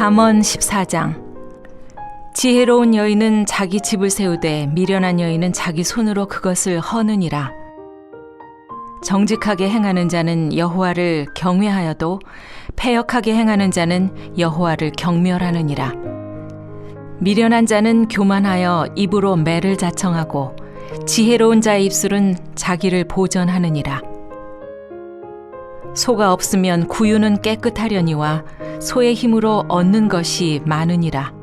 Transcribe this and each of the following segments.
잠언 14장. 지혜로운 여인은 자기 집을 세우되 미련한 여인은 자기 손으로 그것을 허느니라. 정직하게 행하는 자는 여호와를 경외하여도 패역하게 행하는 자는 여호와를 경멸하느니라. 미련한 자는 교만하여 입으로 매를 자청하고 지혜로운 자의 입술은 자기를 보전하느니라. 소가 없으면 구유는 깨끗하려니와 소의 힘으로 얻는 것이 많으니라.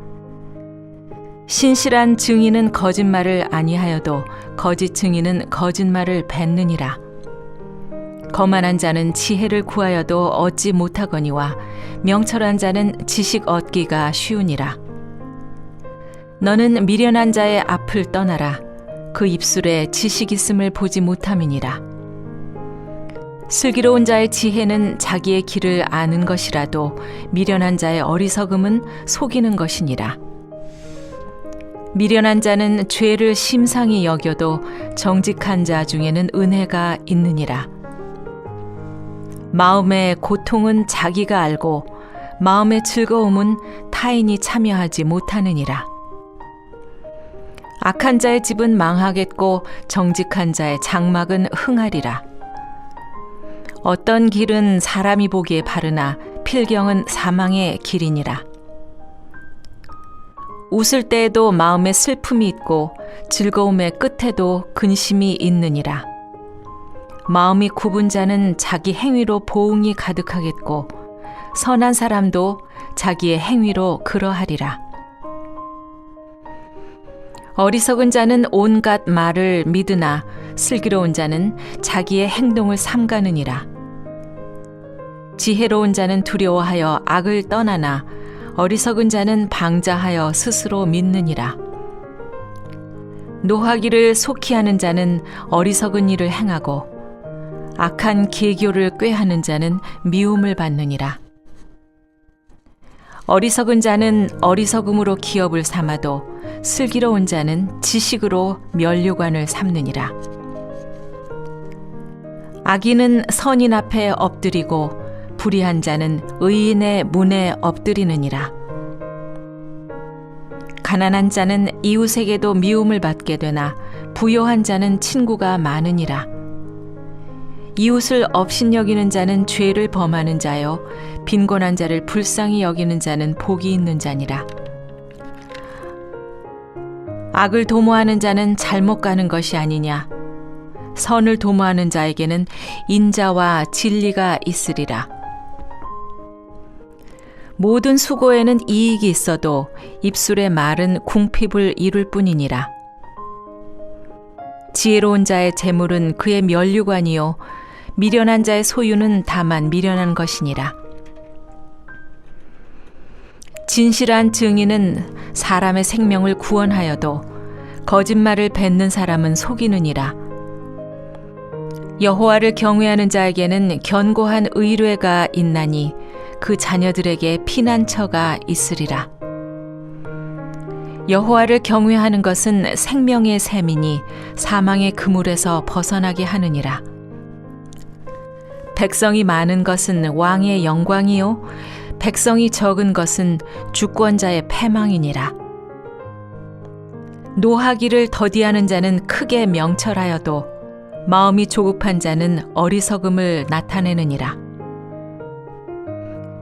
신실한 증인은 거짓말을 아니하여도 거짓 증인은 거짓말을 뱉느니라. 거만한 자는 지혜를 구하여도 얻지 못하거니와 명철한 자는 지식 얻기가 쉬우니라. 너는 미련한 자의 앞을 떠나라. 그 입술에 지식 있음을 보지 못함이니라. 슬기로운 자의 지혜는 자기의 길을 아는 것이라도 미련한 자의 어리석음은 속이는 것이니라. 미련한 자는 죄를 심상히 여겨도 정직한 자 중에는 은혜가 있느니라. 마음의 고통은 자기가 알고 마음의 즐거움은 타인이 참여하지 못하느니라. 악한 자의 집은 망하겠고 정직한 자의 장막은 흥하리라. 어떤 길은 사람이 보기에 바르나 필경은 사망의 길이니라. 웃을 때에도 마음에 슬픔이 있고 즐거움의 끝에도 근심이 있느니라. 마음이 굽은 자는 자기 행위로 보응이 가득하겠고 선한 사람도 자기의 행위로 그러하리라. 어리석은 자는 온갖 말을 믿으나 슬기로운 자는 자기의 행동을 삼가느니라. 지혜로운 자는 두려워하여 악을 떠나나 어리석은 자는 방자하여 스스로 믿느니라. 노하기를 속히 하는 자는 어리석은 일을 행하고 악한 계교를 꾀하는 자는 미움을 받느니라. 어리석은 자는 어리석음으로 기업을 삼아도 슬기로운 자는 지식으로 면류관을 삼느니라. 악인은 선인 앞에 엎드리고 불의한 자는 의인의 문에 엎드리느니라. 가난한 자는 이웃에게도 미움을 받게 되나 부요한 자는 친구가 많으니라. 이웃을 업신여기는 자는 죄를 범하는 자요 빈곤한 자를 불쌍히 여기는 자는 복이 있는 자니라. 악을 도모하는 자는 잘못 가는 것이 아니냐. 선을 도모하는 자에게는 인자와 진리가 있으리라. 모든 수고에는 이익이 있어도 입술의 말은 궁핍을 이룰 뿐이니라. 지혜로운 자의 재물은 그의 면류관이요 미련한 자의 소유는 다만 미련한 것이니라. 진실한 증인은 사람의 생명을 구원하여도 거짓말을 뱉는 사람은 속이느니라. 여호와를 경외하는 자에게는 견고한 의뢰가 있나니 그 자녀들에게 피난처가 있으리라. 여호와를 경외하는 것은 생명의 샘이니 사망의 그물에서 벗어나게 하느니라. 백성이 많은 것은 왕의 영광이요 백성이 적은 것은 주권자의 패망이니라. 노하기를 더디하는 자는 크게 명철하여도 마음이 조급한 자는 어리석음을 나타내느니라.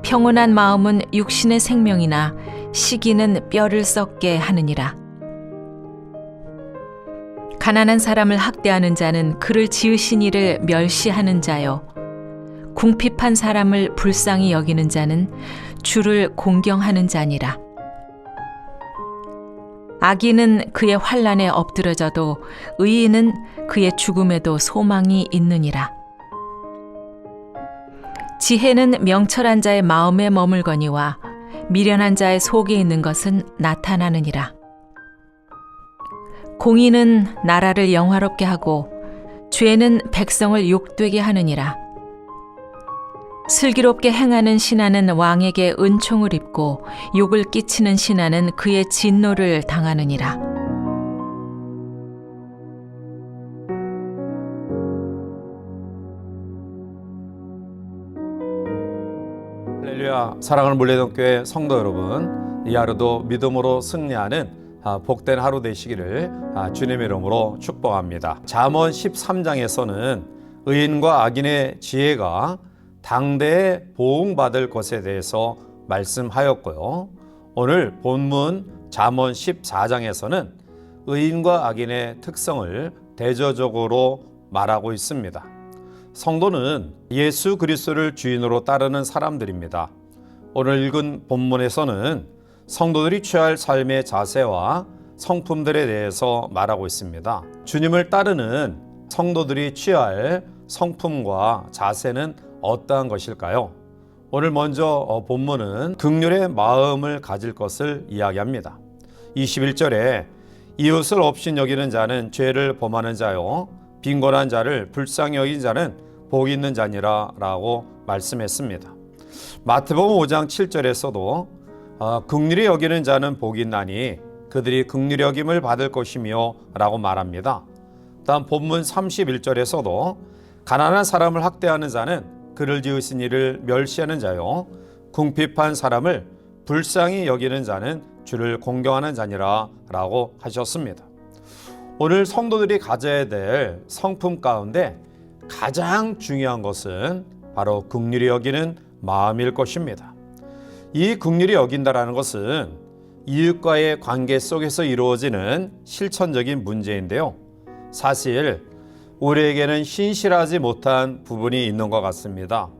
평온한 마음은 육신의 생명이나 시기는 뼈를 썩게 하느니라. 가난한 사람을 학대하는 자는 그를 지으신 이를 멸시하는 자요 궁핍한 사람을 불쌍히 여기는 자는 주를 공경하는 자니라. 악인은 그의 환난에 엎드러져도 의인은 그의 죽음에도 소망이 있느니라. 지혜는 명철한 자의 마음에 머물거니와 미련한 자의 속에 있는 것은 나타나느니라. 공의는 나라를 영화롭게 하고 죄는 백성을 욕되게 하느니라. 슬기롭게 행하는 신하는 왕에게 은총을 입고 욕을 끼치는 신하는 그의 진노를 당하느니라. 할렐루야. 자, 사랑하는 물레동교회 성도 여러분, 이 하루도 믿음으로 승리하는 복된 하루 되시기를 주님의 이름으로 축복합니다. 잠언 13장에서는 의인과 악인의 지혜가 당대에 보응받을 것에 대해서 말씀하였고요. 오늘 본문 잠언 14장에서는 의인과 악인의 특성을 대조적으로 말하고 있습니다. 성도는 예수 그리스도를 주인으로 따르는 사람들입니다. 오늘 읽은 본문에서는 성도들이 취할 삶의 자세와 성품들에 대해서 말하고 있습니다. 주님을 따르는 성도들이 취할 성품과 자세는 어떠한 것일까요? 오늘 먼저 본문은 긍휼의 마음을 가질 것을 이야기합니다. 21절에 이웃을 없인 여기는 자는 죄를 범하는 자요 빈곤한 자를 불쌍히 여긴 자는 복이 있는 자니라 라고 말씀했습니다. 마태복음 5장 7절에서도 긍휼히 여기는 자는 복이 있나니 그들이 긍휼히 여김을 받을 것이며 라고 말합니다. 다음 본문 31절에서도 가난한 사람을 학대하는 자는 그를 지으신 이를 멸시하는 자요 궁핍한 사람을 불쌍히 여기는 자는 주를 공경하는 자니라 라고 하셨습니다. 오늘 성도들이 가져야 될 성품 가운데 가장 중요한 것은 바로 긍휼히 여기는 마음일 것입니다. 이 긍휼히 여긴다라는 것은 이웃과의 관계 속에서 이루어지는 실천적인 문제인데요. 사실 우리에게는 신실하지 못한 부분이 있는 것 같습니다.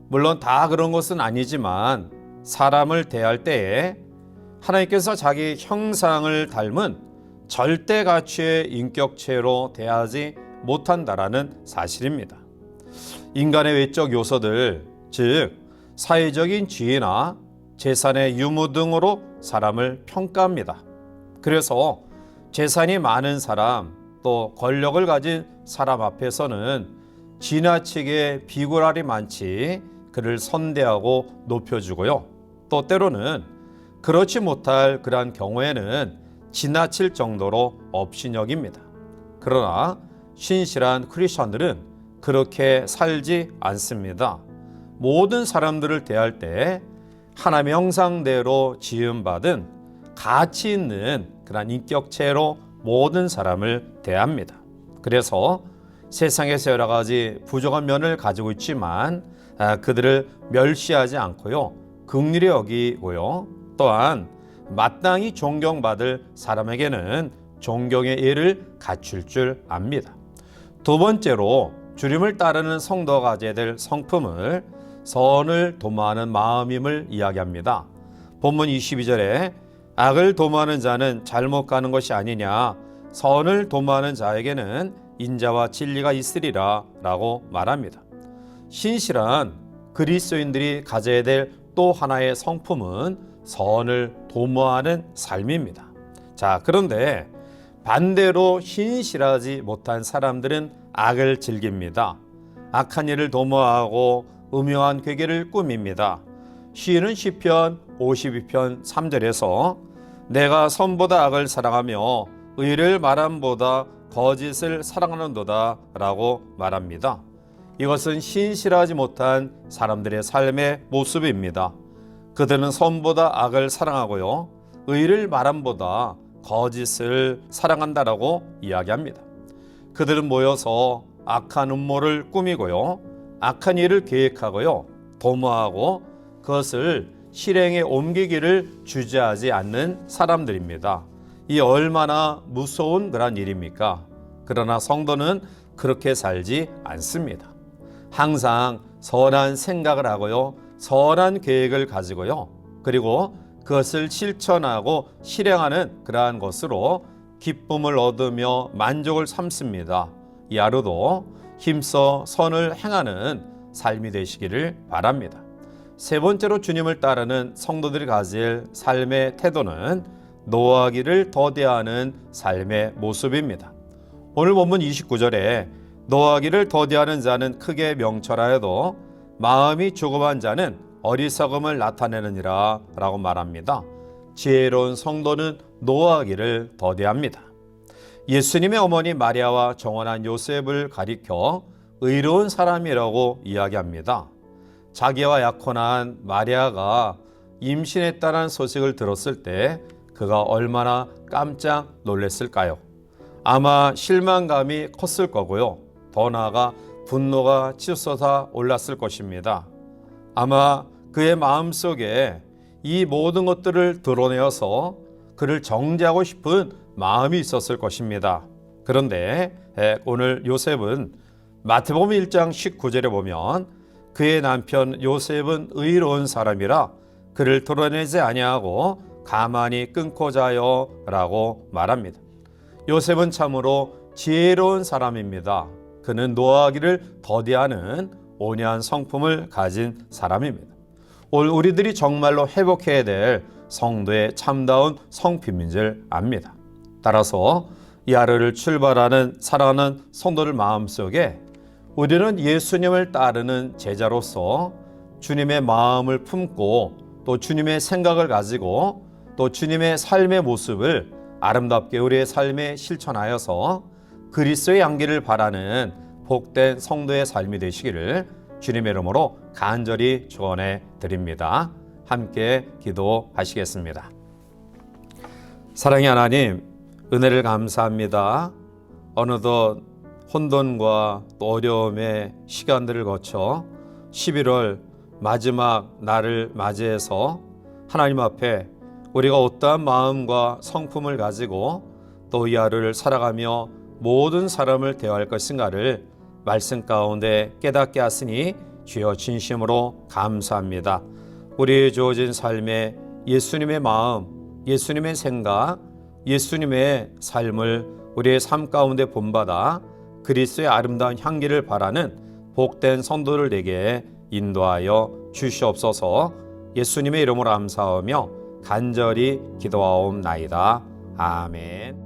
물론 다 그런 것은 아니지만 사람을 대할 때에 하나님께서 자기 형상을 닮은 절대 가치의 인격체로 대하지 못한다라는 사실입니다. 인간의 외적 요소들, 즉 사회적인 지위나 재산의 유무 등으로 사람을 평가합니다. 그래서 재산이 많은 사람, 또 권력을 가진 사람 앞에서는 지나치게 비굴할이 많지 그를 선대하고 높여주고요. 또 때로는 그렇지 못할 그러한 경우에는 지나칠 정도로 업신여깁니다. 그러나 신실한 크리스천들은 그렇게 살지 않습니다. 모든 사람들을 대할 때 하나님의 형상대로 지음받은 가치 있는 그런 인격체로 모든 사람을 대합니다. 그래서 세상에서 여러 가지 부족한 면을 가지고 있지만 그들을 멸시하지 않고요. 긍휼히 여기고요. 또한 마땅히 존경받을 사람에게는 존경의 예를 갖출 줄 압니다. 두 번째로 주님을 따르는 성도가 가져야 될 성품을 선을 도모하는 마음임을 이야기합니다. 본문 22절에 악을 도모하는 자는 잘못 가는 것이 아니냐 선을 도모하는 자에게는 인자와 진리가 있으리라 라고 말합니다. 신실한 그리스도인들이 가져야 될 또 하나의 성품은 선을 도모하는 삶입니다. 자, 그런데 반대로 신실하지 못한 사람들은 악을 즐깁니다. 악한 일을 도모하고 음흉한 괴계를 꾸밉니다. 시인은 시편 52편 3절에서 내가 선보다 악을 사랑하며 의를 말함보다 거짓을 사랑하는도다 라고 말합니다. 이것은 신실하지 못한 사람들의 삶의 모습입니다. 그들은 선보다 악을 사랑하고요. 의를 말함보다 거짓을 사랑한다라고 이야기합니다. 그들은 모여서 악한 음모를 꾸미고요. 악한 일을 계획하고요. 도모하고 그것을 실행에 옮기기를 주저하지 않는 사람들입니다. 이 얼마나 무서운 그런 일입니까? 그러나 성도는 그렇게 살지 않습니다. 항상 선한 생각을 하고요. 선한 계획을 가지고요. 그리고 그것을 실천하고 실행하는 그러한 것으로 기쁨을 얻으며 만족을 삼습니다. 이 하루도 힘써 선을 행하는 삶이 되시기를 바랍니다. 세 번째로 주님을 따르는 성도들이 가질 삶의 태도는 노하기를 더디하는 삶의 모습입니다. 오늘 본문 29절에 노하기를 더디하는 자는 크게 명철하여도 마음이 조급한 자는 어리석음을 나타내느니라 라고 말합니다. 지혜로운 성도는 노하기를 더디합니다. 예수님의 어머니 마리아와 정원한 요셉을 가리켜 의로운 사람이라고 이야기합니다. 자기와 약혼한 마리아가 임신했다는 소식을 들었을 때 그가 얼마나 깜짝 놀랐을까요? 아마 실망감이 컸을 거고요. 더 나아가 분노가 치솟아 올랐을 것입니다. 아마 그의 마음속에 이 모든 것들을 드러내어서 그를 정죄하고 싶은 마음이 있었을 것입니다. 그런데 오늘 요셉은 마태복음 1장 19절에 보면 그의 남편 요셉은 의로운 사람이라 그를 드러내지 아니하고 가만히 끊고 자요 라고 말합니다. 요셉은 참으로 지혜로운 사람입니다. 그는 노하기를 더디하는 온유한 성품을 가진 사람입니다. 오늘 우리들이 정말로 회복해야 될 성도의 참다운 성품인 줄 압니다. 따라서 이 하루를 출발하는 사랑하는 성도들 마음속에 우리는 예수님을 따르는 제자로서 주님의 마음을 품고 또 주님의 생각을 가지고 또 주님의 삶의 모습을 아름답게 우리의 삶에 실천하여서 그리스도의 향기를 바라는 복된 성도의 삶이 되시기를 주님의 이름으로 간절히 축원해 드립니다. 함께 기도하시겠습니다. 사랑의 하나님, 은혜를 감사합니다. 어느덧 혼돈과 또 어려움의 시간들을 거쳐 11월 마지막 날을 맞이해서 하나님 앞에 우리가 어떠한 마음과 성품을 가지고 또 이 하루를 살아가며 모든 사람을 대할 것인가를 말씀 가운데 깨닫게 하시니 주여 진심으로 감사합니다. 우리의 주어진 삶에 예수님의 마음, 예수님의 생각, 예수님의 삶을 우리의 삶 가운데 본받아 그리스도의 아름다운 향기를 바라는 복된 성도를 내게 인도하여 주시옵소서. 예수님의 이름으로 감사하며 간절히 기도하옵나이다. 아멘.